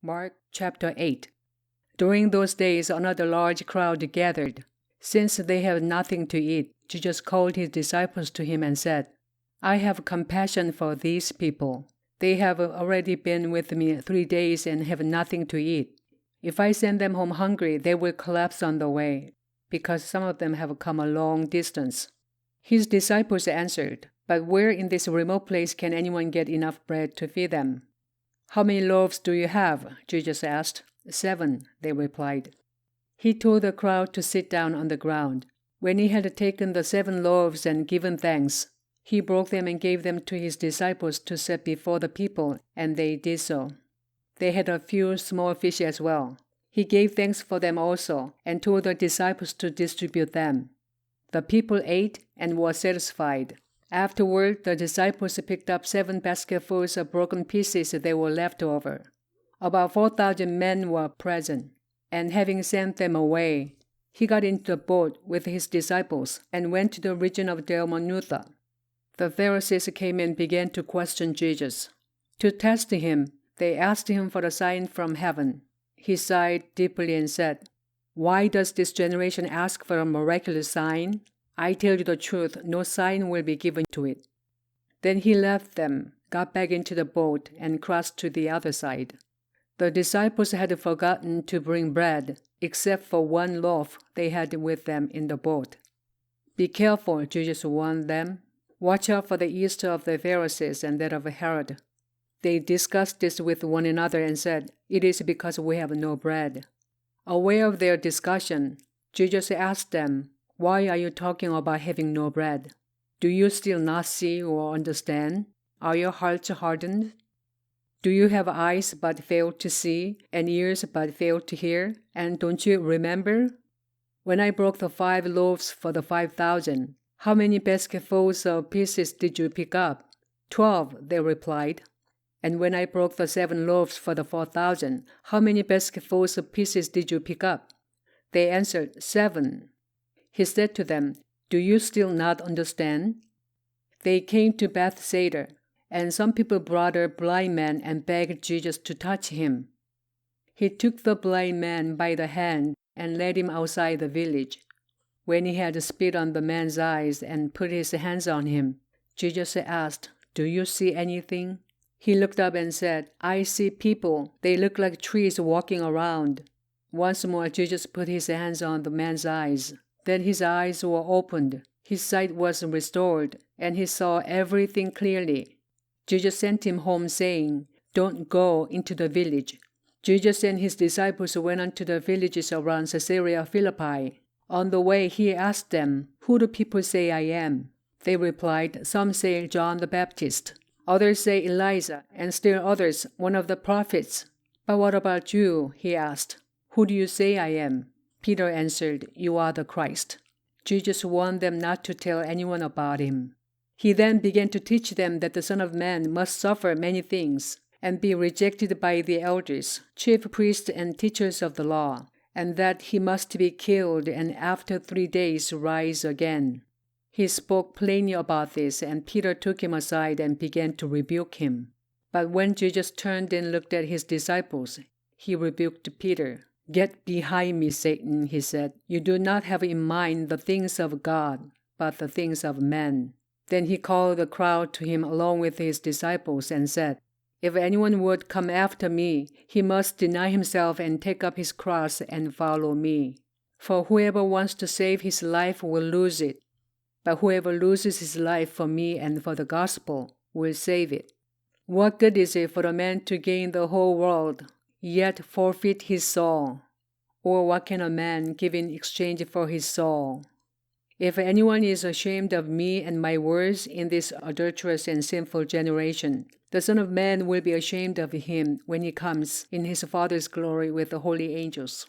Mark chapter 8. During those days another large crowd gathered. Since they had nothing to eat, Jesus called his disciples to him and said, "I have compassion for these people. They have already been with me 3 days and have nothing to eat. If I send them home hungry, they will collapse on the way, because some of them have come a long distance." His disciples answered, "But where in this remote place can anyone get enough bread to feed them?" "How many loaves do you have?" Jesus asked. 7, they replied. He told the crowd to sit down on the ground. When he had taken the 7 loaves and given thanks, he broke them and gave them to his disciples to set before the people, and they did so. They had a few small fish as well. He gave thanks for them also, and told the disciples to distribute them. The people ate and were satisfied. Afterward, the disciples picked up 7 basketfuls of broken pieces that were left over. About 4,000 men were present, and having sent them away, he got into the boat with his disciples and went to the region of Dalmanutha. The Pharisees came and began to question Jesus. To test him, they asked him for a sign from heaven. He sighed deeply and said, "Why does this generation ask for a miraculous sign? I tell you the truth, no sign will be given to it." Then he left them, got back into the boat, and crossed to the other side. The disciples had forgotten to bring bread, except for 1 loaf they had with them in the boat. "Be careful," Jesus warned them. "Watch out for the yeast of the Pharisees and that of Herod." They discussed this with one another and said, "It is because we have no bread." Aware of their discussion, Jesus asked them, "Why are you talking about having no bread? Do you still not see or understand? Are your hearts hardened? Do you have eyes but fail to see, and ears but fail to hear? And don't you remember? When I broke the 5 loaves for the 5,000, how many basketfuls of pieces did you pick up?" 12, they replied. "And when I broke the 7 loaves for the 4,000, how many basketfuls of pieces did you pick up?" They answered, 7. He said to them, "Do you still not understand?" They came to Bethsaida, and some people brought a blind man and begged Jesus to touch him. He took the blind man by the hand and led him outside the village. When he had spit on the man's eyes and put his hands on him, Jesus asked, "Do you see anything?" He looked up and said, "I see people. They look like trees walking around." Once more Jesus put his hands on the man's eyes. Then his eyes were opened, his sight was restored, and he saw everything clearly. Jesus sent him home, saying, "Don't go into the village." Jesus and his disciples went on to the villages around Caesarea Philippi. On the way he asked them, "Who do people say I am?" They replied, "Some say John the Baptist, others say Elijah, and still others, one of the prophets." "But what about you?" he asked. "Who do you say I am?" Peter answered, "You are the Christ." Jesus warned them not to tell anyone about him. He then began to teach them that the Son of Man must suffer many things and be rejected by the elders, chief priests, and teachers of the law, and that he must be killed and after 3 days rise again. He spoke plainly about this, and Peter took him aside and began to rebuke him. But when Jesus turned and looked at his disciples, he rebuked Peter. "Get behind me, Satan," he said. "You do not have in mind the things of God, but the things of men." Then he called the crowd to him along with his disciples and said, "If anyone would come after me, he must deny himself and take up his cross and follow me. For whoever wants to save his life will lose it, but whoever loses his life for me and for the gospel will save it. What good is it for a man to gain the whole world, yet forfeit his soul? Or what can a man give in exchange for his soul? If anyone is ashamed of me and my words in this adulterous and sinful generation, the Son of Man will be ashamed of him when he comes in his Father's glory with the holy angels."